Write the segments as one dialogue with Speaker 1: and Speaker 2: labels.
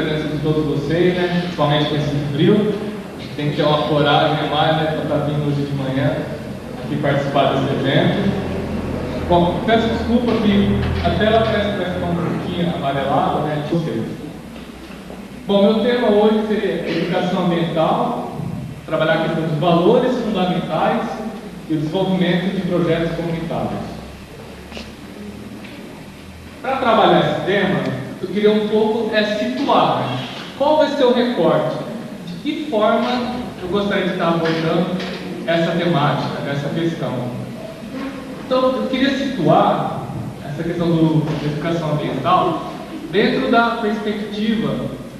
Speaker 1: presença de todos vocês, né? Principalmente com esse frio. Tem que ter uma coragem a mais, né? Para estar vindo hoje de manhã aqui participar desse evento. Bom, peço desculpa que a tela parece que vai ficar um pouquinho amarelada, né? De vocês. Bom, meu tema hoje seria educação ambiental, trabalhar a questão dos valores fundamentais e o desenvolvimento de projetos comunitários. Para trabalhar esse tema, eu queria um pouco situar, né? Qual vai ser o recorte, de que forma eu gostaria de estar abordando essa temática, essa questão. Então, eu queria situar essa questão da educação ambiental dentro da perspectiva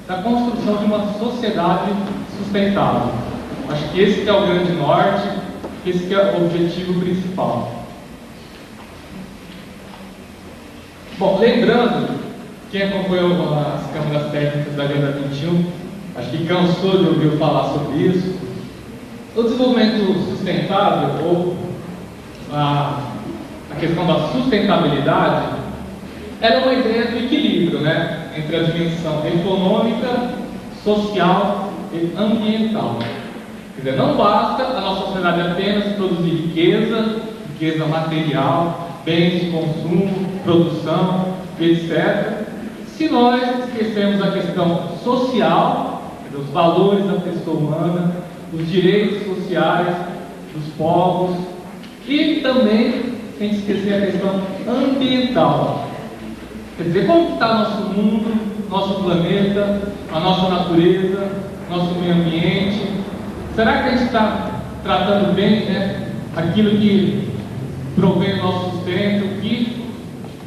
Speaker 1: da construção de uma sociedade sustentável. Acho que esse que é o grande norte, esse que é o objetivo principal. Bom, lembrando, quem acompanhou as câmaras técnicas da Agenda 21, acho que cansou de ouvir falar sobre isso. O desenvolvimento sustentável, ou a questão da sustentabilidade, era uma ideia do equilíbrio, né, entre a dimensão econômica, social e ambiental. Quer dizer, não basta a nossa sociedade apenas produzir riqueza material, bens de consumo, produção, etc., se nós esquecemos a questão social, os valores da pessoa humana, os direitos sociais dos povos e também sem esquecer a questão ambiental. Quer dizer, como está nosso mundo, nosso planeta, a nossa natureza, nosso meio ambiente? Será que a gente está tratando bem, né, aquilo que provém do nosso sustento, que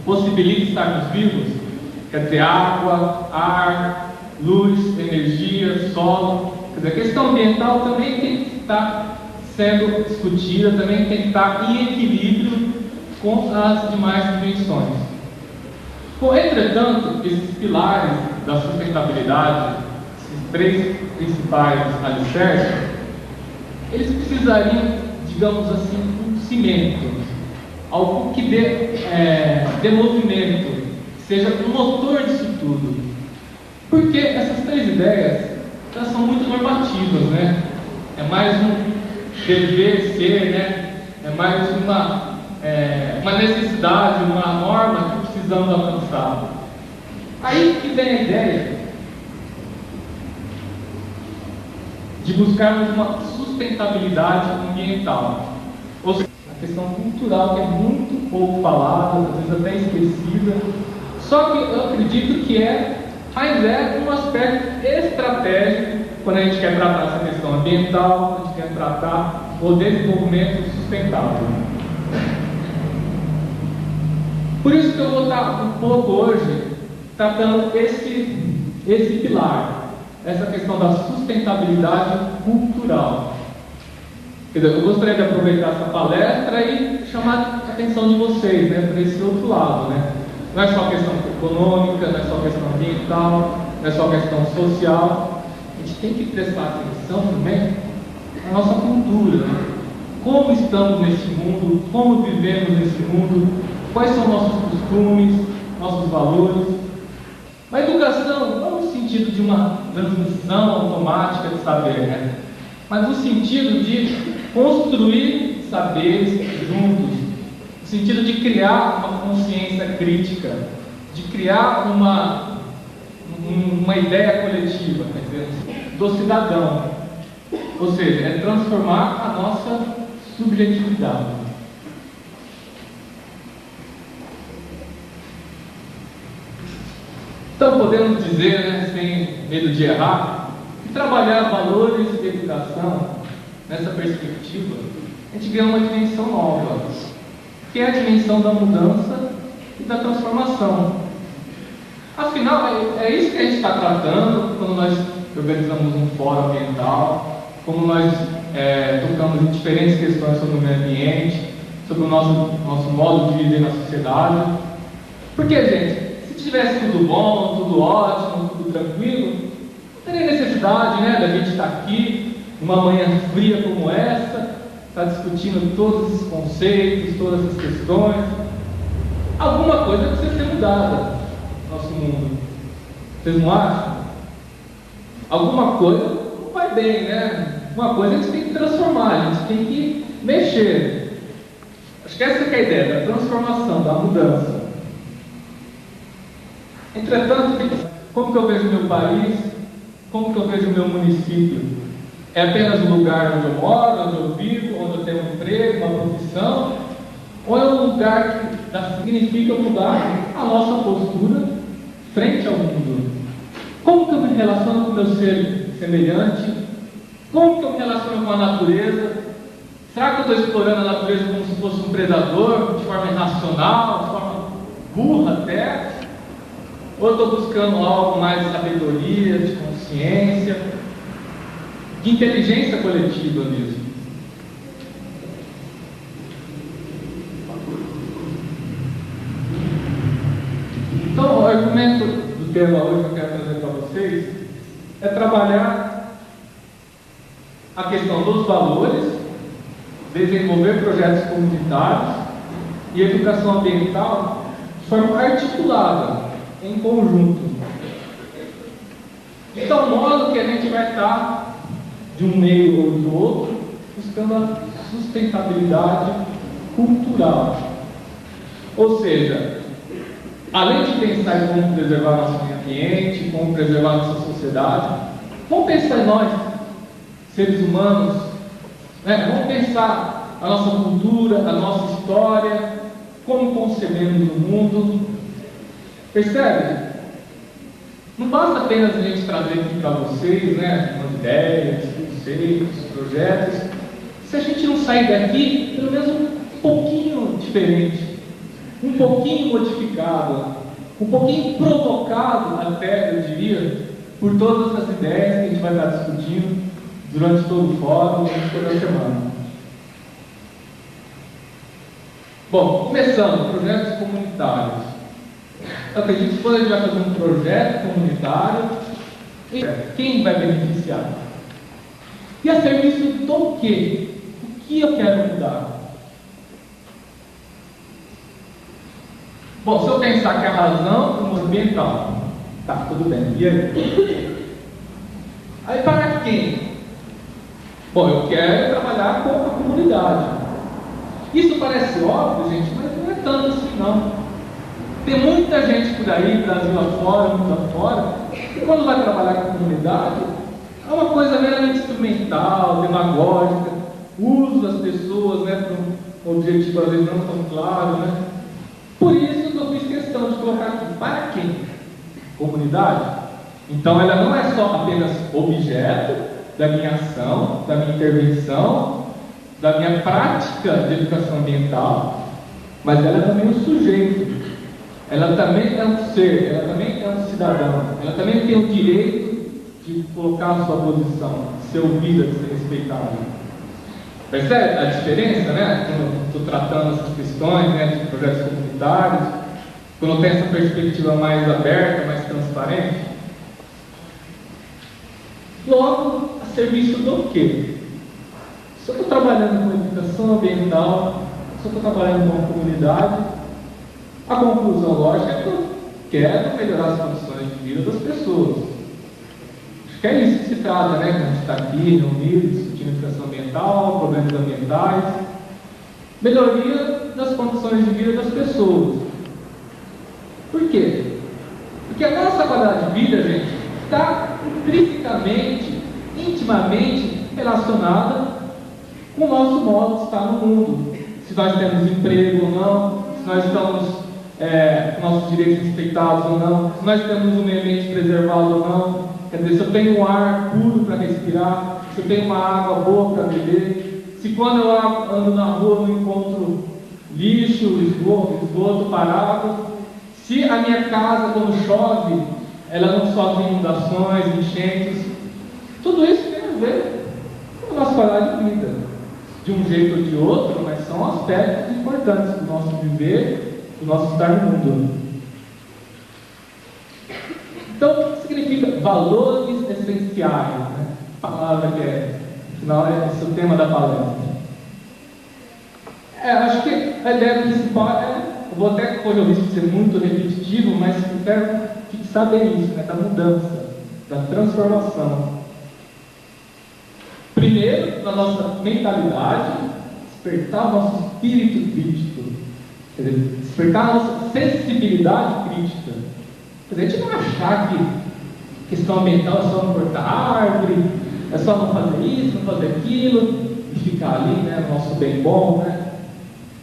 Speaker 1: possibilita estarmos vivos? Quer dizer, água, ar, luz, energia, solo. Quer dizer, a questão ambiental também tem que estar sendo discutida, também tem que estar em equilíbrio com as demais dimensões. Bom, entretanto, esses pilares da sustentabilidade, esses três principais alicerces, eles precisariam, digamos assim, um cimento, algo que dê movimento, que seja o motor disso tudo. Porque essas três ideias, elas são muito normativas, né? É mais um dever ser, né? É mais uma necessidade, uma norma que precisamos alcançar. Aí que vem a ideia de buscarmos uma sustentabilidade ambiental. Ou seja, a questão cultural que é muito pouco falada, às vezes até esquecida. Só que eu acredito que mas é um aspecto estratégico quando a gente quer tratar essa questão ambiental, quando a gente quer tratar o desenvolvimento sustentável. Por isso que eu vou estar um pouco hoje tratando esse pilar, essa questão da sustentabilidade cultural. Quer dizer, eu gostaria de aproveitar essa palestra e chamar a atenção de vocês, né, para esse outro lado, né? Não é só questão econômica, não é só questão ambiental, não é só questão social. A gente tem que prestar atenção também na nossa cultura, né? Como estamos nesse mundo, como vivemos nesse mundo, quais são nossos costumes, nossos valores. A educação não no sentido de uma transmissão automática de saber, né? Mas no sentido de construir saberes juntos, no sentido de criar uma consciência crítica, de criar uma ideia coletiva, quer dizer, do cidadão. Ou seja, é transformar a nossa subjetividade. Então, podemos dizer, né, sem medo de errar, que trabalhar valores de educação nessa perspectiva, a gente ganha uma dimensão nova, que é a dimensão da mudança e da transformação. Afinal, é isso que a gente está tratando quando nós organizamos um fórum ambiental, como nós tocamos em diferentes questões sobre o meio ambiente, sobre o nosso modo de viver na sociedade. Porque, gente, se tivesse tudo bom, tudo ótimo, tudo tranquilo, não teria necessidade, né, da gente estar aqui, numa manhã fria como essa, estar discutindo todos esses conceitos, todas essas questões. Alguma coisa precisa ser mudada no nosso mundo. Vocês não acham? alguma coisa não vai bem, né? Uma coisa a gente tem que transformar, a gente tem que mexer. Acho que essa que é a ideia, da transformação, da mudança. Entretanto, como que eu vejo o meu país? Como que eu vejo o meu município? É apenas um lugar onde eu moro, onde eu vivo, onde eu tenho um emprego, uma profissão? Ou é um lugar que significa mudar a nossa postura frente ao mundo? Como que eu me relaciono com o meu ser semelhante? Como que eu me relaciono com a natureza? Será que eu estou explorando a natureza como se fosse um predador, de forma irracional, de forma burra até? Ou eu estou buscando algo mais de sabedoria, de consciência, de inteligência coletiva mesmo? Então, o argumento do tema hoje que eu quero trazer para vocês é trabalhar a questão dos valores, desenvolver projetos comunitários e educação ambiental de forma articulada, em conjunto. De tal modo que a gente vai estar, de um meio ou do outro, buscando a sustentabilidade cultural. Ou seja, além de pensar em como preservar nosso meio ambiente, como preservar nossa sociedade, vamos pensar em nós, seres humanos, né? Vamos pensar a nossa cultura, a nossa história, como concebemos o mundo. Percebe? Não basta apenas a gente trazer aqui para vocês, né, umas ideias, conceitos, projetos, se a gente não sair daqui, pelo menos um pouquinho diferente, um pouquinho modificado, um pouquinho provocado até, eu diria, por todas as ideias que a gente vai estar discutindo durante todo o fórum, durante toda a semana. Bom, começando, projetos comunitários. Eu acredito que quando a gente vai fazer um projeto comunitário, quem vai beneficiar? E a serviço do quê? O que eu quero mudar? Bom, se eu pensar que a razão é o ambiental, tá, tudo bem. E aí? Aí para quem? Bom, eu quero trabalhar com a comunidade. Isso parece óbvio, gente, mas não é tanto assim não. Tem muita gente por aí, Brasil afora, mundo afora, que quando vai trabalhar com a comunidade, é uma coisa meramente instrumental, demagógica, usa as pessoas, né, para um objetivo às vezes não tão claro, né? Por isso que eu fiz questão de colocar aqui, para quem? Comunidade? Então ela não é só apenas objeto da minha ação, da minha intervenção, da minha prática de educação ambiental, mas ela é também um sujeito. Ela também é um ser, ela também é um cidadão, ela também tem o direito de colocar a sua posição, de ser ouvida, de ser respeitada. Percebe a diferença, né? Quando eu estou tratando essas questões, né, de projetos comunitários, quando eu tenho essa perspectiva mais aberta, mais transparente? Logo, a serviço do quê? Se eu estou trabalhando com educação ambiental, se eu estou trabalhando com a comunidade, a conclusão lógica é que eu quero melhorar as condições de vida das pessoas. Acho que é isso que se trata, né? Quando a gente está aqui reunido, discutindo educação ambiental, problemas ambientais, melhoria das condições de vida das pessoas. Por quê? Porque a nossa qualidade de vida, gente, está intrinsecamente, intimamente relacionada com o nosso modo de estar no mundo. Se nós temos emprego ou não, se nós estamos com nossos direitos respeitados ou não, se nós temos um meio ambiente preservado ou não. Quer dizer, se eu tenho um ar puro para respirar, se eu tenho uma água boa para beber, se quando eu ando na rua não encontro lixo, esgoto parado, se a minha casa, quando chove, ela não sofre inundações, enchentes. Tudo isso tem a ver com a nossa qualidade de vida, de um jeito ou de outro, mas são aspectos importantes do nosso viver, do nosso estar no mundo. Então, o que significa valores essenciais? Né? A palavra que afinal, esse é o tema da palestra. Acho que a ideia principal eu vou até correr o risco de ser muito repetitivo, mas eu quero fixar bem isso, né, da mudança. da transformação. Primeiro, na nossa mentalidade, despertar o nosso espírito crítico, quer dizer, despertar a nossa sensibilidade crítica. Quer dizer, a gente não achar que questão ambiental é só não cortar árvore, é só não fazer isso, não fazer aquilo, e ficar ali, né, no nosso bem bom, né?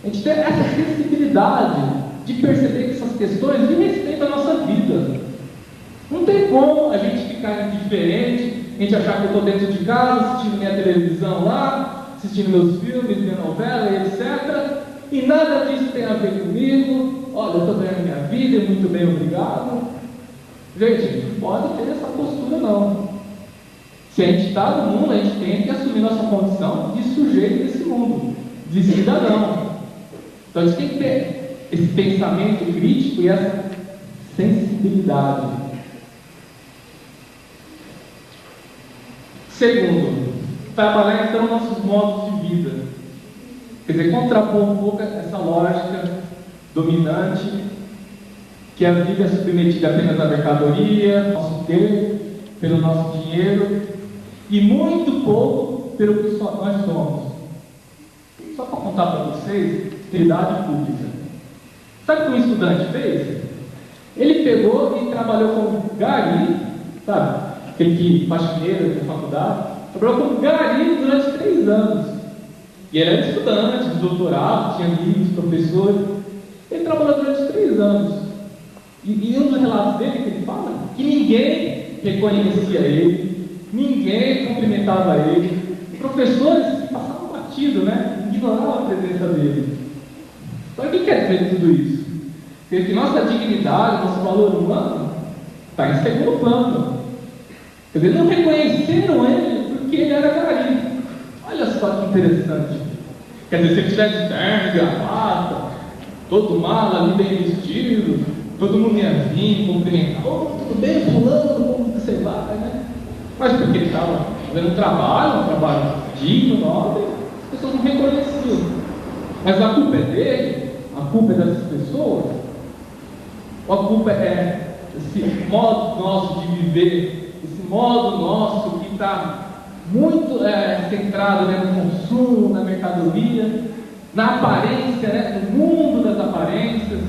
Speaker 1: A gente ter essa sensibilidade de perceber que essas questões dizem respeito à nossa vida. Não tem como a gente ficar indiferente, a gente achar que eu estou dentro de casa, assistindo minha televisão lá, assistindo meus filmes, minha novela, etc. E nada disso tem a ver comigo. Olha, eu estou ganhando minha vida, muito bem, obrigado. Gente, não pode ter essa postura, não. Se a gente está no mundo, a gente tem que assumir nossa condição de sujeito desse mundo, de cidadão. Então a gente tem que ter esse pensamento crítico e essa sensibilidade. Segundo, trabalhar então nossos modos de vida. Quer dizer, contrapor um pouco essa lógica dominante, que a vida é submetida apenas à mercadoria, nosso ter, pelo nosso dinheiro, e muito pouco pelo que nós somos. Só para contar para vocês, utilidade pública. Sabe o que um estudante fez? Ele pegou e trabalhou como gari, sabe? Aquele que faxineiro da faculdade, trabalhou como gari durante 3 anos. E ele era estudante, de doutorado, tinha amigos, professores. Ele trabalhou durante 3 anos. E um dos relatos dele que ele fala que ninguém reconhecia ele, ninguém cumprimentava ele, professores passavam batido, né? Ignoravam a presença dele. Então o que quer dizer tudo isso? Quer dizer que nossa dignidade, nosso valor humano está em segundo plano. Quer dizer, não reconheceram ele porque ele era gari. Olha só que interessante. Quer dizer, se ele tivesse terno, gravata, todo mala ali bem vestido, todo mundo ia vir, cumprimentar. Oh, tudo bem, fulano, como você vai, né? Mas porque ele estava fazendo um trabalho digno, nobre, as pessoas não reconheciam. Mas a culpa é dele, a culpa é dessas pessoas, ou a culpa é esse modo nosso de viver, esse modo nosso que está muito centrado, né, no consumo, na mercadoria, na aparência, né, no mundo das aparências.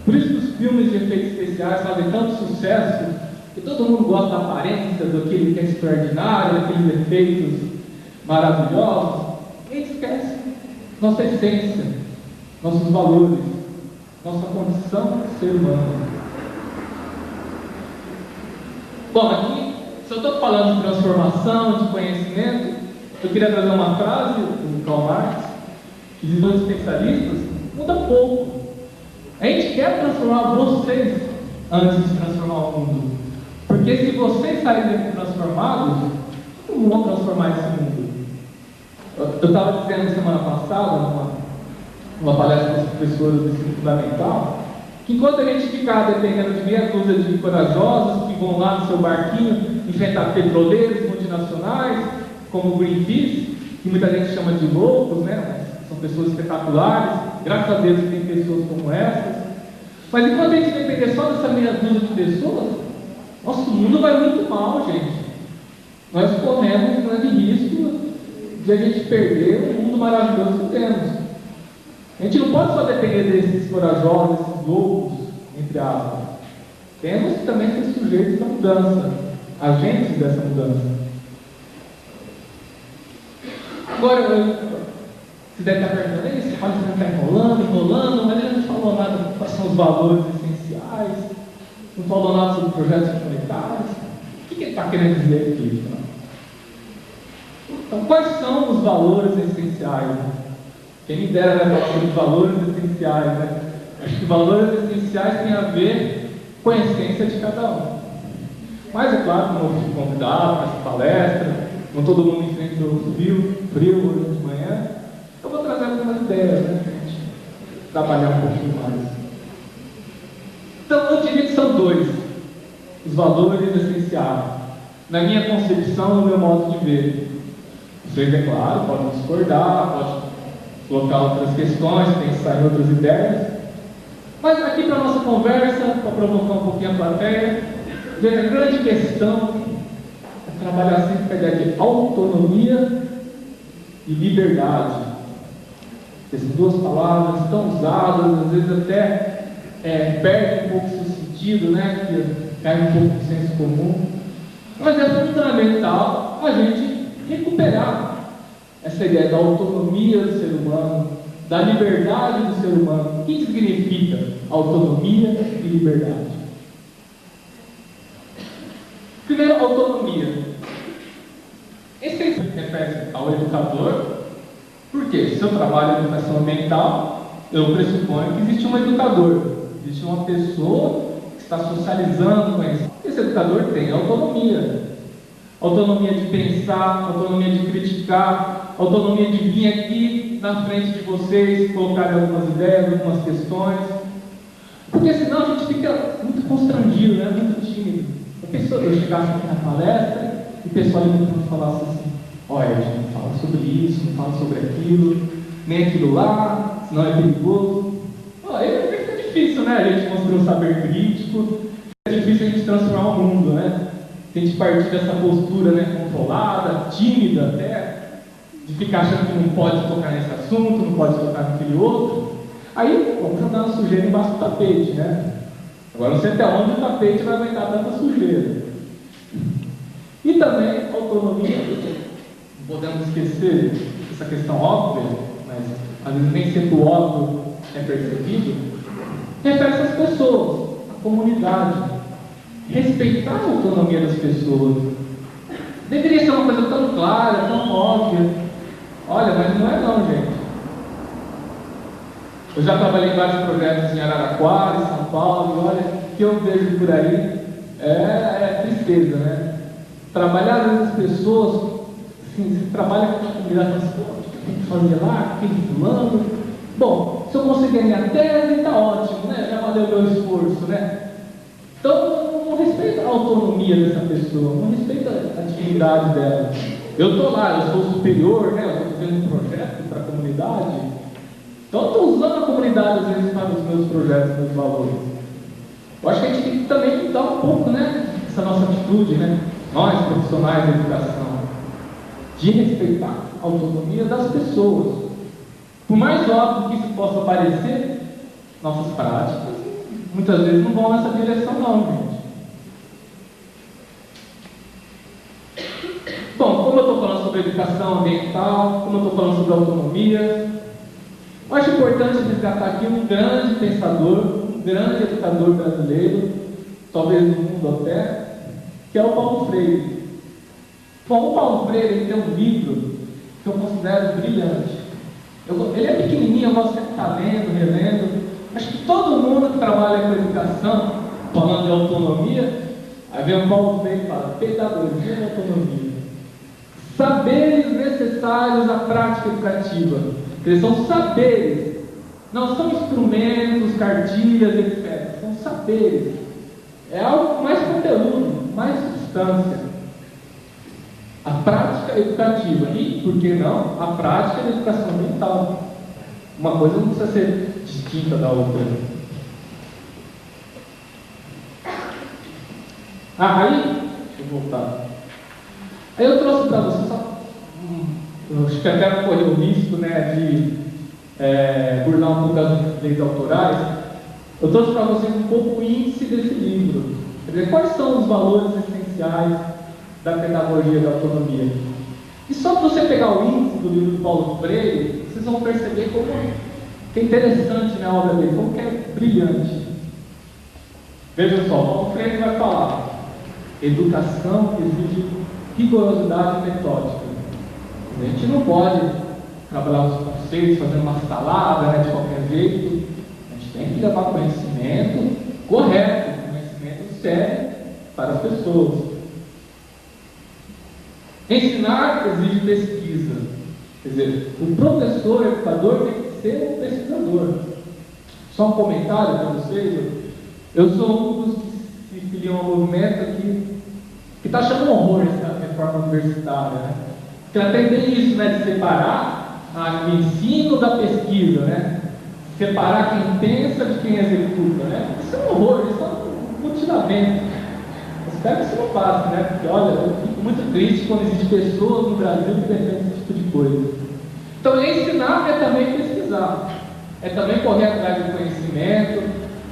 Speaker 1: Por isso que os filmes de efeitos especiais fazem tanto sucesso, que todo mundo gosta da aparência, daquele que é extraordinário, daqueles efeitos maravilhosos. E a gente esquece nossa essência, nossos valores, nossa condição de ser humano. Bom, aqui, se eu estou falando de transformação, de conhecimento, eu queria trazer uma frase do Karl Marx, que diz: os especialistas muda pouco. A gente quer transformar vocês antes de transformar o mundo. Porque se vocês saírem transformados, como vão transformar esse mundo? Eu estava dizendo semana passada, numa palestra com os professores do ensino fundamental, que enquanto a gente ficar dependendo de meia dúzia de corajosos que vão lá no seu barquinho enfrentar petroleiros multinacionais, como o Greenpeace, que muita gente chama de loucos, né? São pessoas espetaculares, graças a Deus tem pessoas como essas. Mas enquanto a gente depender só dessa meia dúzia de pessoas, nosso mundo vai muito mal, gente. Nós corremos um grande risco de a gente perder o mundo maravilhoso que temos. A gente não pode só depender desses corajosos, desses loucos, entre aspas. Temos que também ser sujeitos à mudança, agentes dessa mudança. Agora, você deve estar perguntando, esse pai está enrolando, mas ele não falou nada quais são os valores essenciais, não falou nada sobre projetos comunitários. O que ele está querendo dizer aqui? Então, quais são os valores essenciais? Quem me dera falar sobre valores essenciais, né? Acho que valores essenciais têm a ver com a essência de cada um. Mas é claro, como eu fui convidado para essa palestra, não todo mundo enfrentou frio hoje de manhã, eu vou trazer algumas ideias, né, para a gente trabalhar um pouquinho mais. Então, eu diria que são 2 os valores essenciais, na minha concepção, no meu modo de ver. Vocês, é claro, podem discordar, podem colocar outras questões, pensar em outras ideias, mas aqui para a nossa conversa, para provocar um pouquinho a plateia, Veja, a grande questão é trabalhar sempre com a ideia de autonomia e liberdade. Essas duas palavras estão usadas, às vezes até perdem um pouco seu sentido, né? Que cai um pouco do senso comum. Mas é fundamental a gente recuperar essa ideia da autonomia do ser humano, da liberdade do ser humano. O que significa autonomia e liberdade? Primeiro, autonomia. Esse refere ao educador, porque se eu trabalho em educação ambiental, eu pressuponho que existe um educador, existe uma pessoa que está socializando com isso. Esse educador tem autonomia. Autonomia de pensar, autonomia de criticar, autonomia de vir aqui na frente de vocês, colocar algumas ideias, algumas questões. Porque senão a gente fica muito constrangido, né? Muito tímido. A pessoa, eu chegasse aqui na palestra e o pessoal me falasse assim: olha, a gente não fala sobre isso, não fala sobre aquilo, nem aquilo lá, senão é perigoso. Aí fica difícil, né? A gente mostrar um saber crítico, é difícil a gente transformar o mundo, né? Se a gente partir dessa postura, né, controlada, tímida até, de ficar achando que não pode tocar nesse assunto, não pode tocar naquele outro, aí vamos jogar a sujeira embaixo do tapete, né? Agora não sei até onde o tapete vai aguentar tanta sujeira. E também autonomia, não podemos esquecer essa questão óbvia, mas às vezes nem sempre o óbvio é percebido, refere-se às pessoas, à comunidade. Respeitar a autonomia das pessoas. Deveria ser uma coisa tão clara, tão óbvia. Olha, mas não é não, gente. Eu já trabalhei em vários projetos em Araraquara, em São Paulo, e olha, o que eu vejo por aí é tristeza, né? Trabalhar às vezes as pessoas, assim, você trabalha com a comunidade, mas, pô, o que tem que fazer lá, aquele fulano? Bom, se eu conseguir a minha tese, está ótimo, né? Já valeu o meu esforço, né? Então, não respeita a autonomia dessa pessoa, não respeita a dignidade dela. Eu estou lá, eu sou superior, né? Eu estou fazendo um projeto para a comunidade. Então, eu estou usando a comunidade, às vezes, para os meus projetos, meus valores. Eu acho que a gente tem que também mudar um pouco, né? Essa nossa atitude, né? Nós, profissionais da educação, de respeitar a autonomia das pessoas. Por mais óbvio que isso possa parecer, nossas práticas muitas vezes não vão nessa direção não, gente. Bom, como eu estou falando sobre educação ambiental, como eu estou falando sobre autonomia, eu acho importante resgatar aqui um grande pensador, um grande educador brasileiro, talvez do mundo até, que é o Paulo Freire. Bom, o Paulo Freire ele tem um livro que eu considero brilhante. Ele é pequenininho, eu gosto de estar lendo, relendo. Acho que todo mundo que trabalha com educação, falando de autonomia, aí vem o Paulo Freire e fala: pedagogia e autonomia. Saberes necessários à prática educativa. Eles são saberes, não são instrumentos, cartilhas, etc. São saberes. É algo com mais conteúdo, mais substância. A prática educativa e, por que não, a prática da educação ambiental. Uma coisa não precisa ser distinta da outra. Aí, deixa eu voltar. Aí eu trouxe para vocês só. Eu acho que até correr o risco, né, de burlar um pouco as leis autorais. Eu trouxe para vocês um pouco o índice desse livro. Quer dizer, quais são os valores essenciais da pedagogia da autonomia? E só para você pegar o índice do livro do Paulo Freire, vocês vão perceber como que é interessante, né, a obra dele, como que é brilhante. Vejam só, Paulo Freire vai falar: educação exige rigorosidade metódica. A gente não pode trabalhar os conceitos fazendo uma salada, né, de qualquer jeito. A gente tem que levar conhecimento correto, conhecimento sério para as pessoas. Ensinar exige pesquisa. Quer dizer, o professor, o educador tem que ser um pesquisador. Só um comentário para vocês. Eu sou um dos que se filiam ao movimento aqui, que está achando um horror essa reforma universitária, né? Que ela tem bem isso, né, de separar o ensino da pesquisa, né? Separar quem pensa de quem executa, né? Isso é um horror, isso é um mutilamento. As Espero que isso não passe, né? Porque, olha, eu fico muito triste quando existem pessoas no Brasil que defendem esse tipo de coisa. Então, ensinar é também pesquisar, é também correr atrás do conhecimento,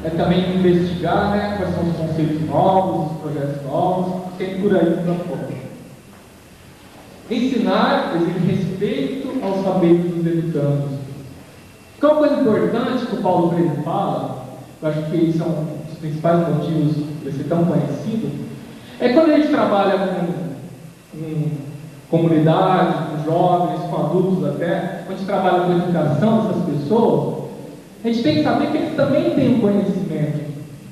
Speaker 1: é também investigar, né, quais são os conceitos novos, os projetos novos, tem por aí para fora. Ensinar exige respeito aos saberes dos educandos. Que é uma coisa importante que o Paulo Freire fala, eu acho que são os principais motivos de ser tão conhecido, é quando a gente trabalha com comunidade, com jovens, com adultos até, quando a gente trabalha com a educação dessas pessoas, a gente tem que saber que eles também têm um conhecimento,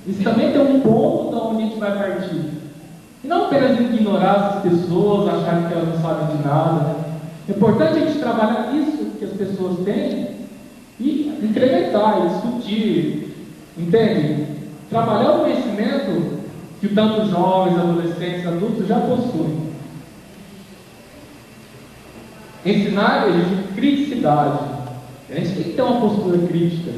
Speaker 1: eles também têm um ponto de onde a gente vai partir. E não apenas ignorar essas pessoas, achar que elas não sabem de nada. É importante a gente trabalhar isso que as pessoas têm e incrementar, discutir, entende? Trabalhar o conhecimento que tanto jovens, adolescentes, adultos já possuem. Ensinar exige criticidade. A gente tem que ter uma postura crítica.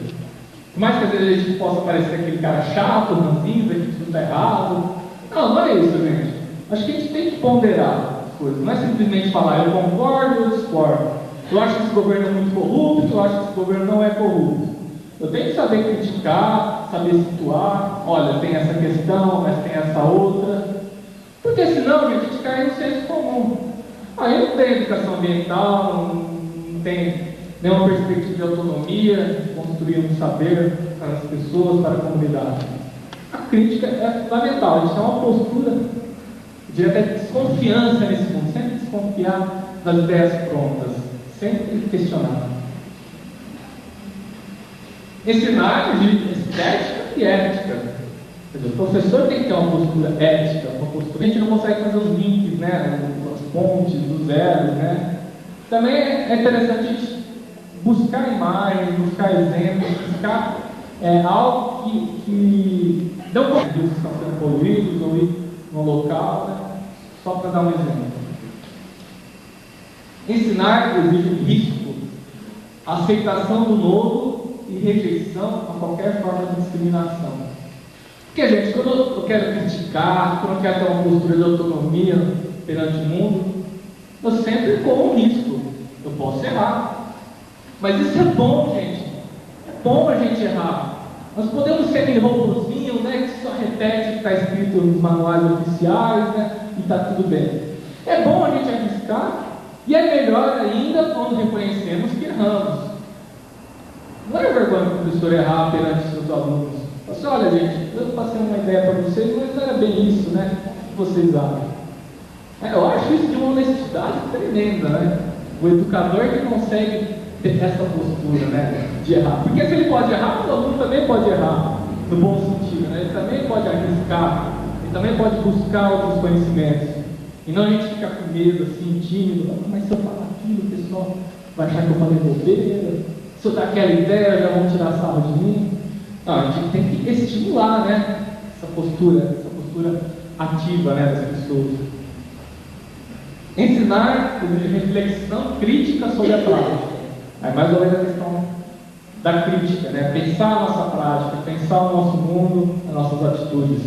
Speaker 1: Por mais que às vezes a gente possa parecer aquele cara chato, ranzinza, que tudo está errado. Não é isso, gente. Acho que a gente tem que ponderar as coisas. Não é simplesmente falar, eu concordo ou eu discordo. Eu acho que esse governo é muito corrupto, eu acho que esse governo não é corrupto. Eu tenho que saber criticar, saber situar. Olha, tem essa questão, mas tem essa outra. Porque senão, gente, a gente cai no senso comum. Aí não tem educação ambiental, não tem nenhuma perspectiva de autonomia, de construir um saber para as pessoas, para a comunidade. A crítica é fundamental, a gente tem uma postura de até desconfiança nesse mundo, sempre desconfiar das ideias prontas, sempre questionar. Ensinar de estética e ética. Quer dizer, o professor tem que ter uma postura ética, uma postura. A gente não consegue fazer os links, né, as pontes, os zeros, né. Também é interessante a gente buscar imagens, buscar exemplos, buscar algo que não conseguiu que estão sendo poluídos ou ir no local, né? Só para dar um exemplo. Ensinar exige risco, aceitação do novo e rejeição a qualquer forma de discriminação. Porque, gente, quando eu quero criticar, quando eu quero ter uma postura de autonomia perante o mundo, eu sempre corro um risco. Eu posso errar. Mas isso é bom, gente. É bom a gente errar. Nós podemos ser aquele robôzinho, né, que só repete o que está escrito nos manuais oficiais, né, e está tudo bem. É bom a gente arriscar, e é melhor ainda quando reconhecemos que erramos. Não é vergonha do professor errar perante seus alunos. Assim, olha, gente, eu passei uma ideia para vocês, mas não era bem isso, né? O que vocês acham? Eu acho isso de uma honestidade tremenda, né? O educador que consegue ter essa postura, né, de errar. Porque se ele pode errar, o aluno também pode errar, no bom sentido, né? Ele também pode arriscar, ele também pode buscar outros conhecimentos. E não a gente fica com medo, assim, tímido. Mas se eu falar aquilo, o pessoal vai achar que eu falei bobeira. Se eu dar aquela ideia, já vão tirar sarro de mim. Não, a gente tem que estimular, né, essa postura ativa, né, das pessoas. Ensinar exige reflexão crítica sobre a prática. Aí mais ou menos a questão da crítica, né? Pensar a nossa prática, pensar o nosso mundo, as nossas atitudes.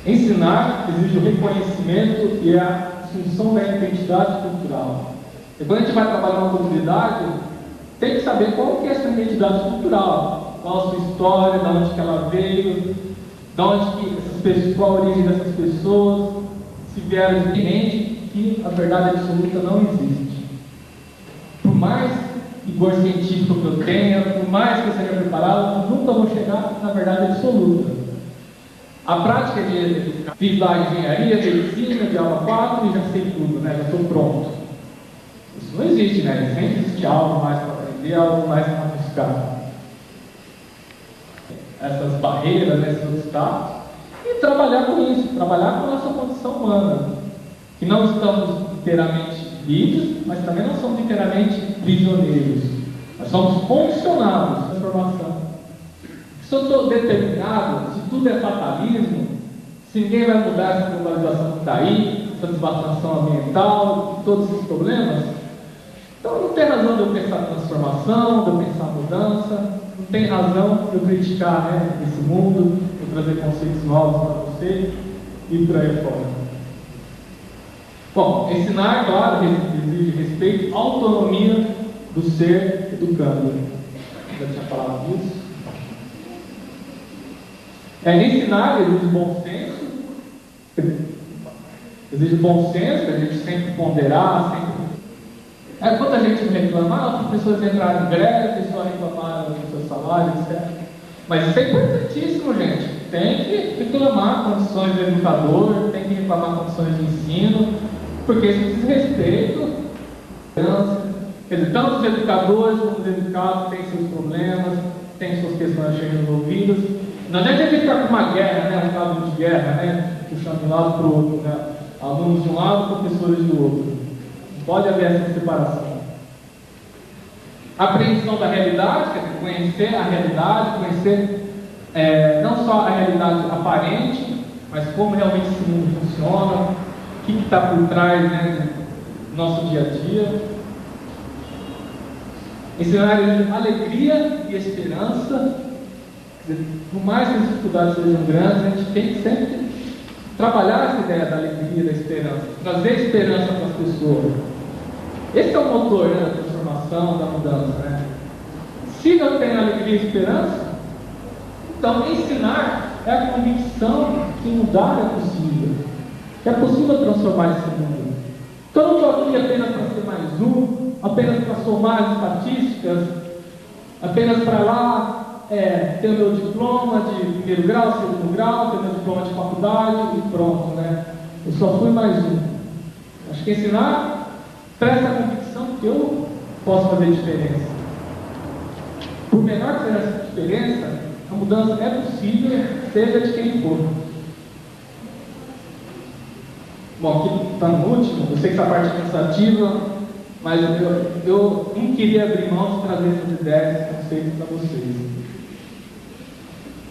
Speaker 1: Ensinar exige o reconhecimento e a assunção da identidade cultural. E quando a gente vai trabalhar numa comunidade, tem que saber qual que é essa identidade cultural, qual a sua história, de onde que ela veio, de onde que essas pessoas, qual a origem dessas pessoas, se vieram de gente que a verdade absoluta não existe. Por mais rigor científico que eu tenha, por mais que eu seja preparado, nunca vou chegar na verdade absoluta. A prática de fiz lá engenharia, medicina, de aula 4 e já sei tudo, né? Já estou pronto. Isso não existe, né? Sempre existe algo mais para aprender, algo mais para buscar. Essas barreiras, esses obstáculos, e trabalhar com isso, trabalhar com a nossa condição humana, que não estamos inteiramente livres, mas também não somos inteiramente prisioneiros. Nós somos condicionados à transformação. Se eu estou determinado, se tudo é fatalismo, se ninguém vai mudar essa globalização que está aí, essa devastação ambiental, todos esses problemas, Então não tem razão de eu pensar transformação, de eu pensar mudança, não tem razão de eu criticar, né, esse mundo, de eu trazer conceitos novos para você e por aí fora. Bom, ensinar, claro, exige respeito, autonomia do ser educando. Já tinha falado disso. Ensinar exige bom senso, exige bom senso, a gente sempre ponderar, sempre. Quando a gente reclamar, as pessoas entraram em greve, só reclamaram do seu salário, etc. Mas isso é importantíssimo, gente. Tem que reclamar condições de educador, tem que reclamar condições de ensino, porque isso diz respeito. Quer dizer, tanto os educadores como os educados têm seus problemas, têm suas questões a serem resolvidas. Não adianta a gente ficar com uma guerra, né, um cabo de guerra, né, puxando de um lado para o outro, né, alunos de um lado, professores do outro. Não pode haver essa separação. A apreensão da realidade, quer dizer, conhecer a realidade, conhecer não só a realidade aparente, mas como realmente esse mundo funciona, o que está por trás, né, do nosso dia a dia. Ensinar alegria e esperança. Quer dizer, por mais que as dificuldades sejam grandes, a gente tem que sempre trabalhar essa ideia da alegria e da esperança, trazer esperança para as pessoas. Esse é o motor, né, da transformação, da mudança, né? Se não tem alegria e esperança, então ensinar é a convicção que mudar é possível. É possível transformar esse mundo. Então eu não estou aqui apenas para ser mais um, apenas para somar as estatísticas, apenas para lá ter o meu diploma de primeiro grau, segundo grau, ter o meu diploma de faculdade e pronto, né? Eu só fui mais um. Acho que ensinar traz essa convicção que eu posso fazer diferença. Por menor que seja essa diferença, a mudança é possível, seja de quem for. Bom, aqui está no último, eu sei que essa parte é cansativa, mas eu não queria abrir mão de trazer essas ideias, esses conceitos para vocês.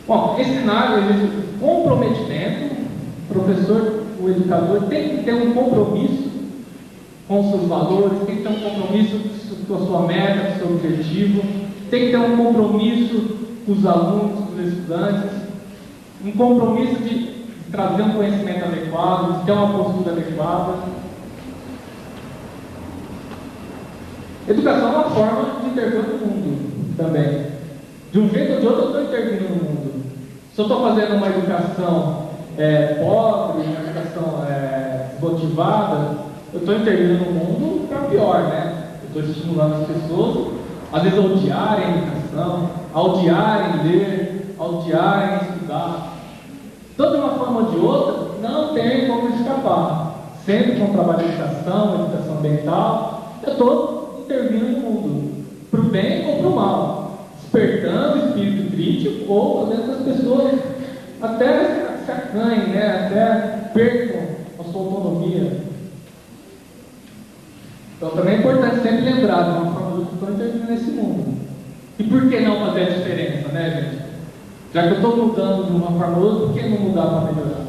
Speaker 1: Bom, ensinar exige comprometimento. O professor, o educador, tem que ter um compromisso com os seus valores, tem que ter um compromisso com a sua meta, com o seu objetivo, tem que ter um compromisso com os alunos, com os estudantes, um compromisso de trazer um conhecimento adequado, de ter uma postura adequada. Educação é uma forma de intervir no mundo também. De um jeito ou de outro eu estou intervindo no mundo. Se eu estou fazendo uma educação pobre, uma educação desmotivada, eu estou intervindo no mundo para pior, né? Eu estou estimulando as pessoas, às vezes, a odiarem a educação, a odiarem ler, a odiarem estudar. Então, de uma forma ou de outra, não tem como escapar. Sempre com o trabalho de educação ambiental, eu estou intervindo no mundo, para o bem ou para o mal, despertando o espírito crítico ou fazendo as pessoas até se acanhem, né? Até percam a sua autonomia. Então também é importante sempre lembrar de uma forma ou de outra que eu estou intervindo nesse mundo. E por que não fazer a diferença, né, gente? Já que eu estou mudando de uma forma ou outra, por que não mudar para melhorar?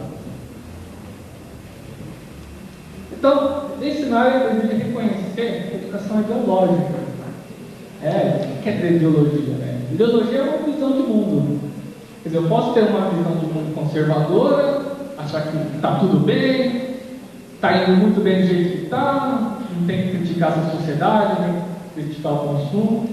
Speaker 1: Então, ensinar é reconhecer a educação ideológica. O que quer dizer ideologia, né? Ideologia é uma visão de mundo. Quer dizer, eu posso ter uma visão de mundo conservadora, achar que está tudo bem, está indo muito bem do jeito que está, não tem que criticar essa sociedade, nem criticar o consumo.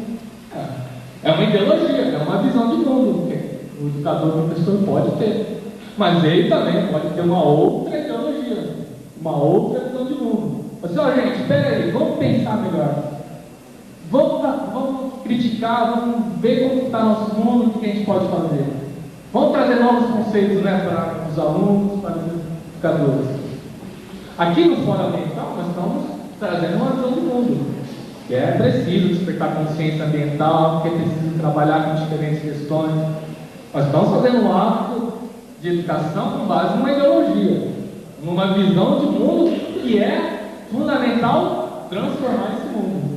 Speaker 1: É uma ideologia, é uma visão de mundo, que o educador, o professor pode ter. Mas ele também pode ter uma outra ideologia, uma outra visão de mundo. Mas, gente, espera aí, vamos pensar melhor. Vamos criticar, vamos ver como está nosso mundo, o que a gente pode fazer. Vamos trazer novos conceitos, né, para os alunos, para os educadores. Aqui no Fórum Ambiental, nós estamos trazendo uma visão de mundo. Que é preciso despertar consciência ambiental, que é preciso trabalhar com diferentes questões. Nós estamos fazendo um ato de educação com base numa ideologia, numa visão de mundo que é fundamental transformar esse mundo.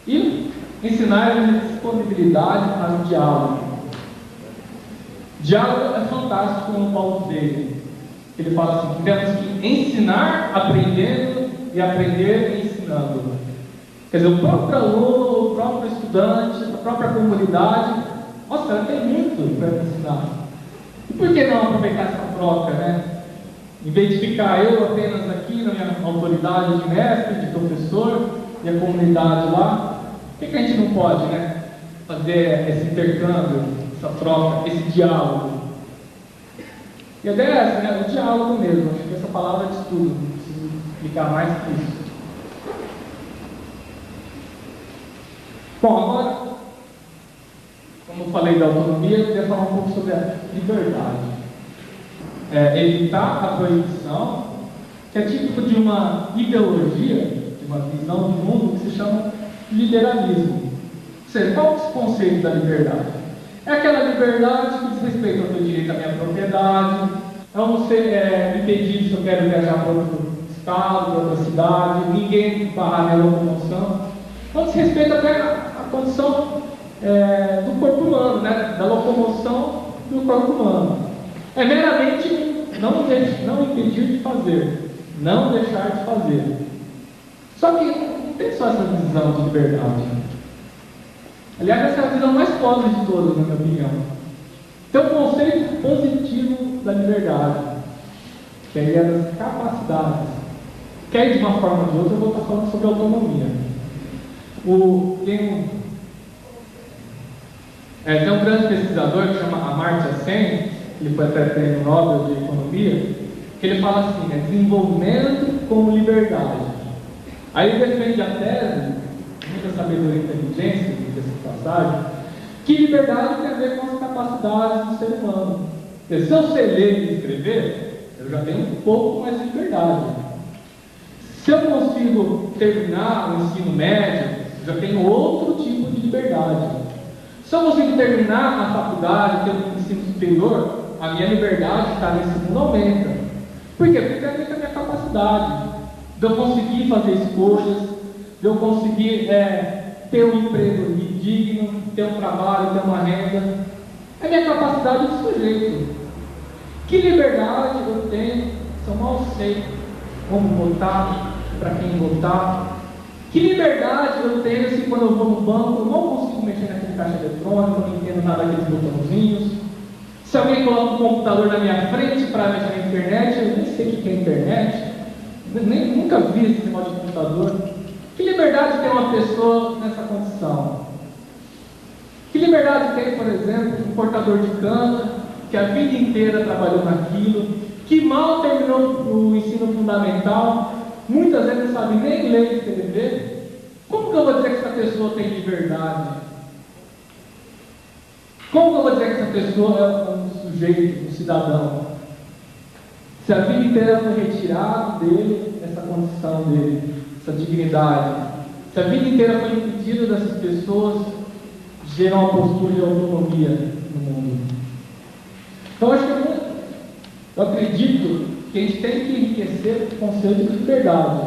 Speaker 1: E ensinar a disponibilidade para o diálogo. Diálogo é fantástico no Paulo Freire. Ele fala assim: temos que ensinar aprendendo e aprender ensinando. Quer dizer, o próprio aluno, o próprio estudante, a própria comunidade, nossa, ela tem muito para ensinar. E por que não aproveitar essa troca, né? Em vez de ficar eu apenas aqui na minha autoridade de mestre, de professor, e a comunidade lá, por que a gente não pode, né, fazer esse intercâmbio, essa troca, esse diálogo? E a ideia é essa, né? O diálogo mesmo. Acho que essa palavra diz tudo, não preciso explicar mais que isso. Bom, agora, como eu falei da autonomia, eu queria falar um pouco sobre a liberdade. Evitar a proibição, que é típico de uma ideologia, de uma visão de mundo que se chama liberalismo. Ou seja, qual é o conceito da liberdade? É aquela liberdade que diz respeito ao teu direito à minha propriedade, é não ser impedido se eu quero viajar para outro estado, para outra cidade, ninguém barrar minha locomoção. Então diz respeito até à condição do corpo humano, né? Da locomoção do corpo humano. É meramente não impedir de fazer, não deixar de fazer. Só que não tem só essa visão de liberdade. Aliás, essa é a visão mais pobre de todas, na minha opinião. Tem um conceito positivo da liberdade, que aí é das capacidades. Quer de uma forma ou de outra, eu vou estar falando sobre autonomia. Tem um grande pesquisador que chama Amartya Sen, ele foi até prêmio Nobel de Economia, que ele fala assim, desenvolvimento como liberdade. Aí ele defende a tese, muita sabedoria e inteligência, dessa passagem, que liberdade tem a ver com as capacidades do ser humano. Se eu sei ler e escrever, eu já tenho um pouco mais de liberdade. Se eu consigo terminar o ensino médio, eu já tenho outro tipo de liberdade. Se eu consigo terminar a faculdade, ter um ensino superior, a minha liberdade está nesse mundo aumenta. Por quê? Porque tem a ver com a minha capacidade de eu conseguir fazer escolhas, de eu conseguir ter um emprego digno, ter um trabalho, ter uma renda. É a minha capacidade de sujeito. Que liberdade eu tenho se eu mal sei como votar, para quem votar? Que liberdade eu tenho se quando eu vou no banco eu não consigo mexer naquele caixa eletrônico, eu não entendo nada daqueles botãozinhos? Se alguém coloca um computador na minha frente para mexer na internet, eu nem sei o que é internet, nunca vi esse negócio de computador. Que liberdade tem uma pessoa nessa condição? Que liberdade tem, por exemplo, um portador de cana, que a vida inteira trabalhou naquilo, que mal terminou o ensino fundamental, muitas vezes não sabe nem ler e escrever? Como que eu vou dizer que essa pessoa tem liberdade? Como que eu vou dizer que essa pessoa é um sujeito, um cidadão? Se a vida inteira foi retirado dele, essa condição dele, essa dignidade, se a vida inteira foi impedida dessas pessoas gerar uma postura de autonomia no mundo. Então eu acredito que a gente tem que enriquecer o conceito de liberdade.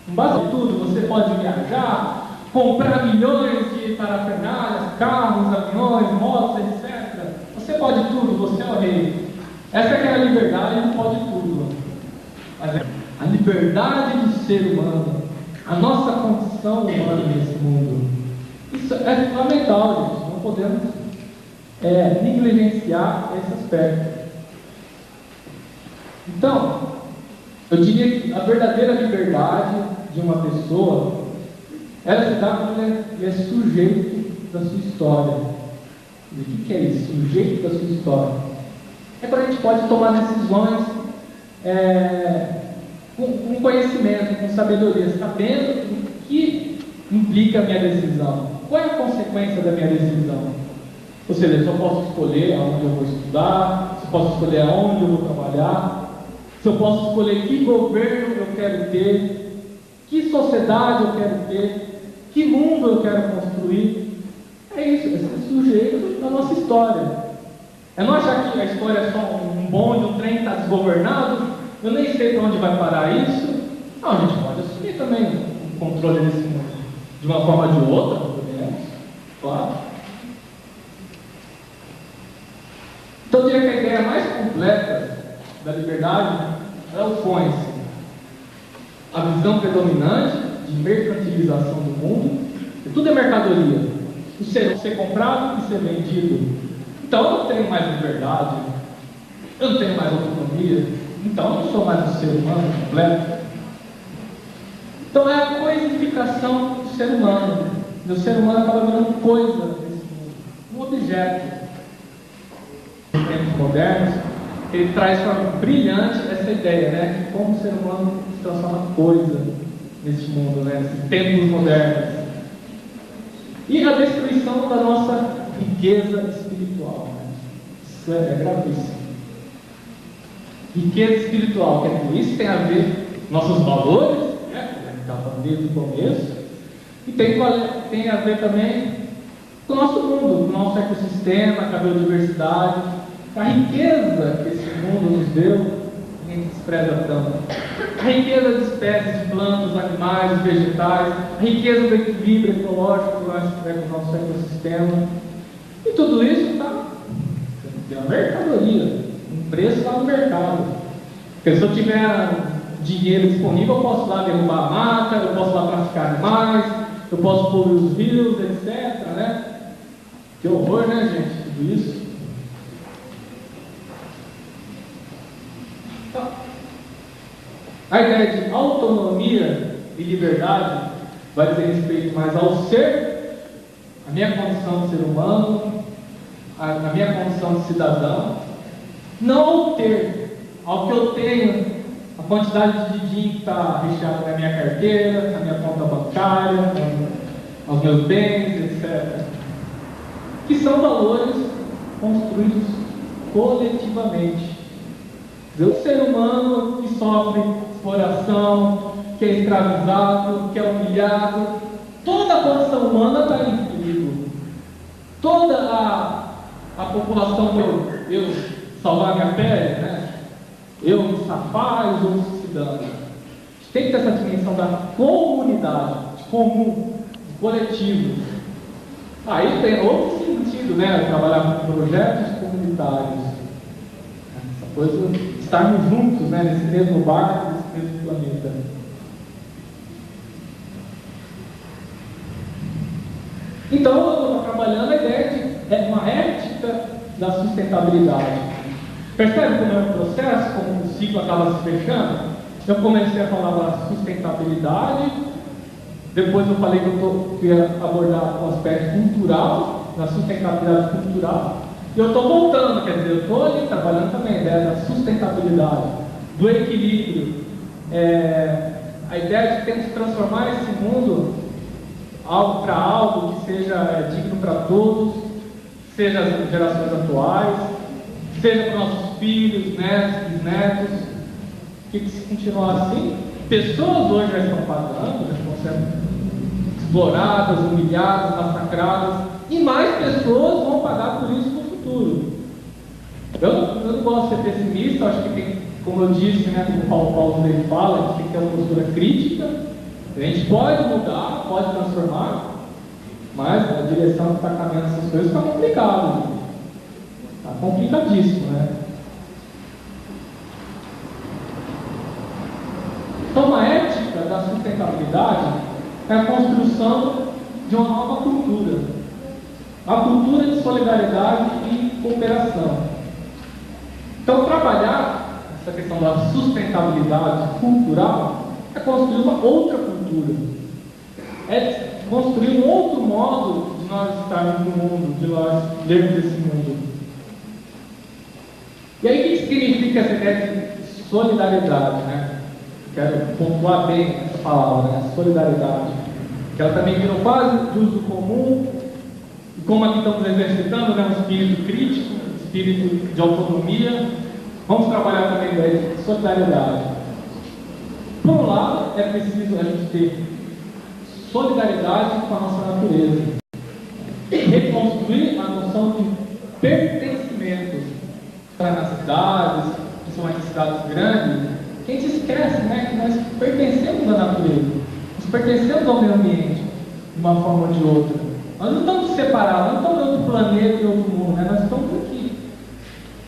Speaker 1: Em base a tudo, você pode viajar, comprar milhões de parafernálias, carros, aviões, motos, etc. Você pode tudo, você é o rei. Essa é aquela liberdade, não pode tudo. Mas a liberdade do ser humano, a nossa condição humana nesse mundo, isso é fundamental, gente. Não podemos negligenciar esse aspecto. Então, eu diria que a verdadeira liberdade de uma pessoa, ela se dá quando ele é sujeito da sua história. E o que é isso? Sujeito da sua história. É quando a gente pode tomar decisões com conhecimento, com sabedoria, sabendo o que implica a minha decisão. Qual é a consequência da minha decisão? Ou seja, se eu posso escolher aonde eu vou estudar, se eu posso escolher aonde eu vou trabalhar, se eu posso escolher que governo eu quero ter, que sociedade eu quero ter, que mundo eu quero construir. É isso, é ser sujeito da nossa história. É não achar que a história é só um bonde, um trem que está desgovernado, eu nem sei para onde vai parar isso. Não, a gente pode assumir também o controle desse mundo. De uma forma ou de outra, podemos, claro. Então eu diria que a ideia mais completa da liberdade, ela opõe-se a visão predominante de mercantilização do mundo. Tudo é mercadoria. O ser comprado e ser vendido. Então eu não tenho mais liberdade, eu não tenho mais autonomia, então eu não sou mais um ser humano completo. Então é a coisificação do ser humano. E o ser humano acaba virando coisa nesse mundo, um objeto. Nos tempos modernos, ele traz de forma brilhante essa ideia, né? De como o ser humano se transforma em coisa nesse mundo, né? Nesses tempos modernos. E a destruição da nossa riqueza espiritual. Né? Isso é gravíssimo. Riqueza espiritual, que é tudo isso, tem a ver com nossos valores, né? Como a gente estava falando desde o começo, e tem a ver também com o nosso mundo, com o nosso ecossistema, com a biodiversidade, com a riqueza que esse mundo nos deu, que a gente despreza tanto. A riqueza de espécies de plantas, animais, vegetais, a riqueza do equilíbrio ecológico que nós tivemos no nosso ecossistema. E tudo isso está na mercadoria, um preço lá no mercado. Porque se eu tiver dinheiro disponível, eu posso lá derrubar a mata, eu posso lá traficar animais, eu posso poluir os rios, etc. Né? Que horror, né, gente? Tudo isso. Então, a ideia de autonomia e liberdade vai dizer respeito mais ao ser, a minha condição de ser humano, a minha condição de cidadão, não ao ter, ao que eu tenho, a quantidade de dinheiro que está recheado na minha carteira, na minha conta bancária, aos meus bens, etc. Que são valores construídos coletivamente. O ser humano que sofre exploração, que é escravizado, que é humilhado, toda a condição humana está em perigo. Toda a população, eu salvar minha pele, né? Eu me safar e os outros se dando. A gente tem que ter essa dimensão da comunidade, de comum, de coletivo. Aí tem outro sentido, né? Trabalhar com projetos comunitários. Essa coisa, estarmos juntos, né? Nesse mesmo barco, nesse mesmo planeta. Então, eu estou trabalhando a ideia de uma ética da sustentabilidade. Percebe como é um processo, como o ciclo acaba se fechando? Eu comecei a falar da sustentabilidade, depois eu falei que eu ia abordar o aspecto cultural, da sustentabilidade cultural, e eu estou voltando, quer dizer, eu estou ali trabalhando também a ideia da sustentabilidade, do equilíbrio, a ideia de ter que transformar esse mundo para algo que seja digno para todos, seja as gerações atuais, seja para nossos filhos, netos, bisnetos. Que se continuar assim, pessoas hoje já estão pagando, já estão sendo exploradas, humilhadas, massacradas, e mais pessoas vão pagar por isso no futuro. Eu não gosto de ser pessimista, acho que tem, como eu disse, né, como o Paulo Freire fala, a gente tem que ter uma postura crítica. A gente pode mudar, pode transformar, mas a direção do tratamento dessas coisas está complicado. Está complicadíssimo, né? Então, a ética da sustentabilidade é a construção de uma nova cultura. A cultura de solidariedade e cooperação. Então, trabalhar essa questão da sustentabilidade cultural é construir uma outra cultura. É construir um outro modo de nós estarmos no mundo, de nós lermos esse mundo. E aí, o que significa essa ideia de solidariedade, né? Quero pontuar bem essa palavra, né? Solidariedade. Que ela também virou quase de uso comum, e como aqui estamos exercitando, né, um espírito crítico, um espírito de autonomia, vamos trabalhar também a ideia de solidariedade. Por um lado, é preciso a gente ter solidariedade com a nossa natureza, reconstruir a noção de pertencimento nas cidades, principalmente nas cidades grandes, que a gente esquece, né, que nós pertencemos à natureza, nós pertencemos ao meio ambiente, de uma forma ou de outra. Nós não estamos separados, não estamos em outro planeta e outro mundo, né? Nós estamos aqui.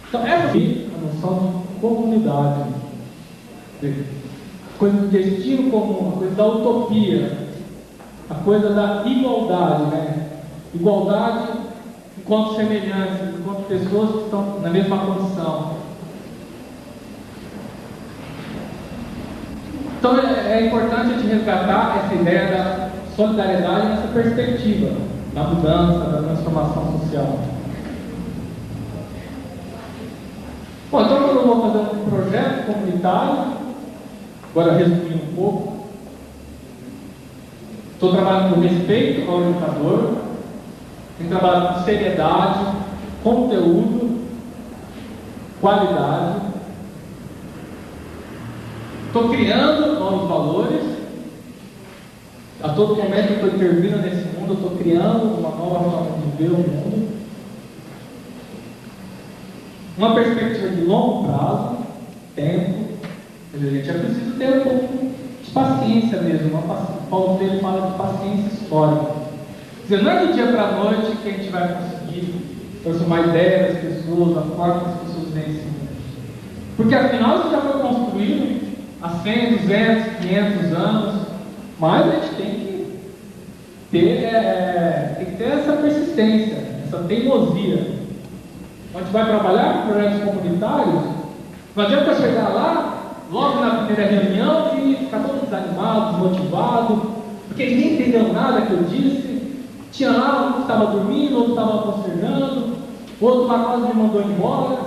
Speaker 1: Então, essa é a noção de comunidade. a coisa do destino comum, a coisa da utopia, a coisa da igualdade, né? Igualdade enquanto semelhantes, enquanto pessoas que estão na mesma condição. Então é importante a gente resgatar essa ideia da solidariedade nessa perspectiva da mudança, da transformação social. Bom, então eu vou fazer um projeto comunitário, agora resumir um pouco. Estou trabalhando com respeito ao educador, tenho trabalhado com seriedade, conteúdo, qualidade. Estou criando novos valores. A todo momento eu estou intervindo nesse mundo, eu estou criando uma nova forma de ver o mundo. Uma perspectiva de longo prazo, tempo. A gente já precisa ter um pouco de paciência mesmo. Paulo Freire fala de paciência histórica. Quer dizer, não é do dia para a noite que a gente vai conseguir transformar a ideia das pessoas, a forma que as pessoas veem esse mundo. Porque afinal isso já foi construído há 100, 200, 500 anos, mas a gente tem que ter essa persistência, essa teimosia. A gente vai trabalhar com projetos comunitários, não adianta chegar lá, logo na primeira reunião, e ficar todo desanimado, desmotivado, porque ninguém entendeu nada que eu disse. Tinha lá um que estava dormindo, outro estava aconselhando, outro lá quase me mandou embora.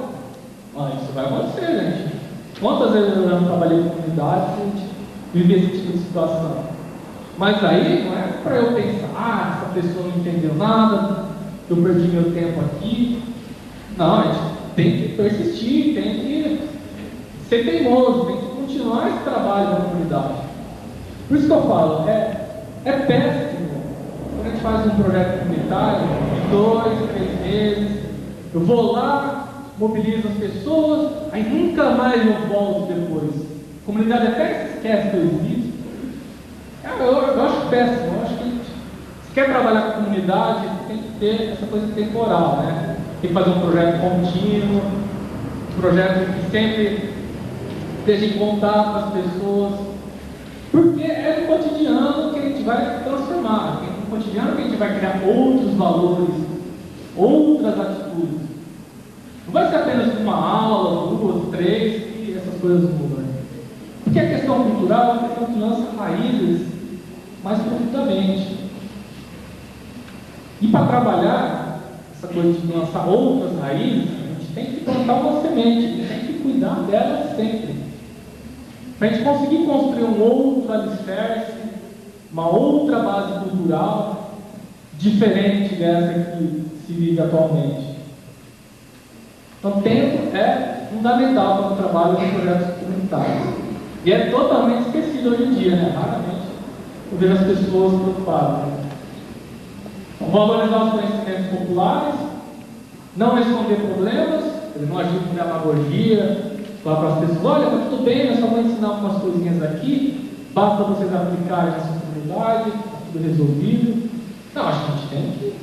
Speaker 1: Isso vai acontecer, gente. Quantas vezes eu já trabalhei em comunidades e a gente vive esse tipo de situação? Mas aí não é para eu pensar, essa pessoa não entendeu nada, eu perdi meu tempo aqui. Não, a gente tem que persistir, tem que ser teimoso, tem que continuar esse trabalho na comunidade. Por isso que eu falo, é péssimo quando a gente faz um projeto comunitário de 2, 3 meses, eu vou lá, mobilizo as pessoas, aí nunca mais eu volto depois. A comunidade até esquece que eu existo. Eu acho péssimo. Eu acho que se quer trabalhar com a comunidade, tem que ter essa coisa temporal, né? Tem que fazer um projeto contínuo, um projeto que sempre esteja em contato com as pessoas, porque é no cotidiano que a gente vai transformar, é no cotidiano que a gente vai criar outros valores, outras atitudes. Não vai ser apenas uma aula, 2, 3, que essas coisas mudam. Porque a questão cultural é uma questão que lança raízes mais profundamente. E para trabalhar essa coisa de lançar outras raízes, a gente tem que plantar uma semente, a gente tem que cuidar dela sempre. Para a gente conseguir construir um outro alicerce, uma outra base cultural, diferente dessa que se vive atualmente. Então, tempo é fundamental para o trabalho de projetos comunitários. E é totalmente esquecido hoje em dia, né? Raramente eu vejo as pessoas preocupadas. Então, valorizar os conhecimentos populares, não responder problemas, não agir com demagogia, falar para as pessoas, olha, tá tudo bem, eu só vou ensinar algumas coisinhas aqui, basta vocês aplicarem na sua comunidade, está tudo resolvido. Não, acho que a gente tem que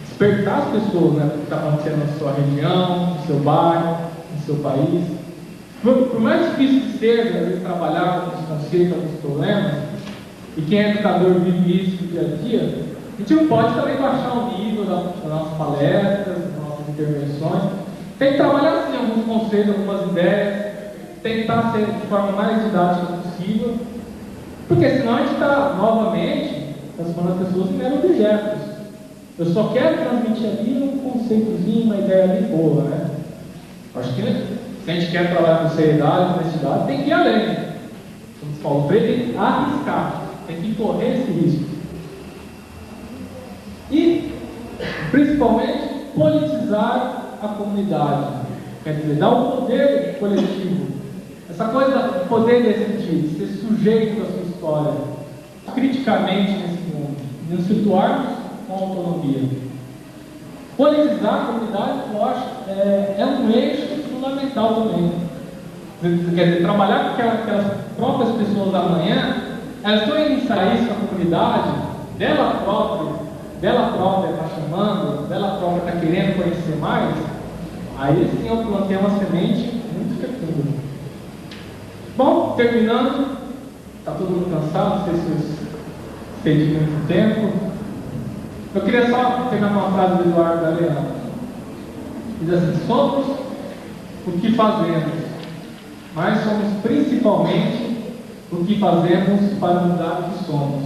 Speaker 1: despertar as pessoas, né, do que está acontecendo na sua região, no seu bairro, no seu país. Por mais difícil que seja, às vezes, trabalhar com os conceitos, com os problemas, e quem é educador vive isso no dia a dia, a gente não pode também baixar o nível das nossas palestras, das nossas intervenções. Tem que trabalhar assim alguns conceitos, algumas ideias, tentar ser de forma mais didática possível, porque senão a gente está novamente transformando as pessoas em meros objetos. Eu só quero transmitir ali um conceitozinho, uma ideia ali boa, né? Acho que se a gente quer trabalhar com seriedade, honestidade, tem que ir além. Como Paulo Freire, tem que arriscar, tem que correr esse risco. E, principalmente, politizar a comunidade. Quer dizer, dar um poder coletivo. Essa coisa de poder decidir, ser sujeito da sua história, criticamente nesse mundo, e nos situarmos com autonomia. Politizar a comunidade, eu acho, é um eixo fundamental também. Quer dizer, trabalhar com aquelas próprias pessoas da manhã, elas estão em ensaiar isso com a comunidade, dela própria está chamando, dela própria está querendo conhecer mais, aí sim eu plantei uma semente muito fecunda. Bom, terminando, está todo mundo cansado, não sei se vocês estende muito tempo. Eu queria só pegar uma frase do Eduardo Galeano. Diz assim: somos o que fazemos, mas somos principalmente o que fazemos para mudar o que somos.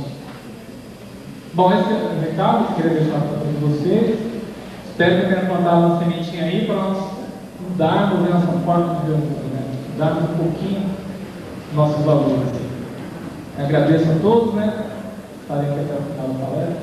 Speaker 1: Bom, esse é o recado que eu queria deixar para todos vocês. Espero que tenha plantado uma sementinha aí para nós mudarmos a nossa forma de ver o mundo, né? Mudarmos um pouquinho nossos valores. Eu agradeço a todos, né? Estarem aqui até o final da palestra.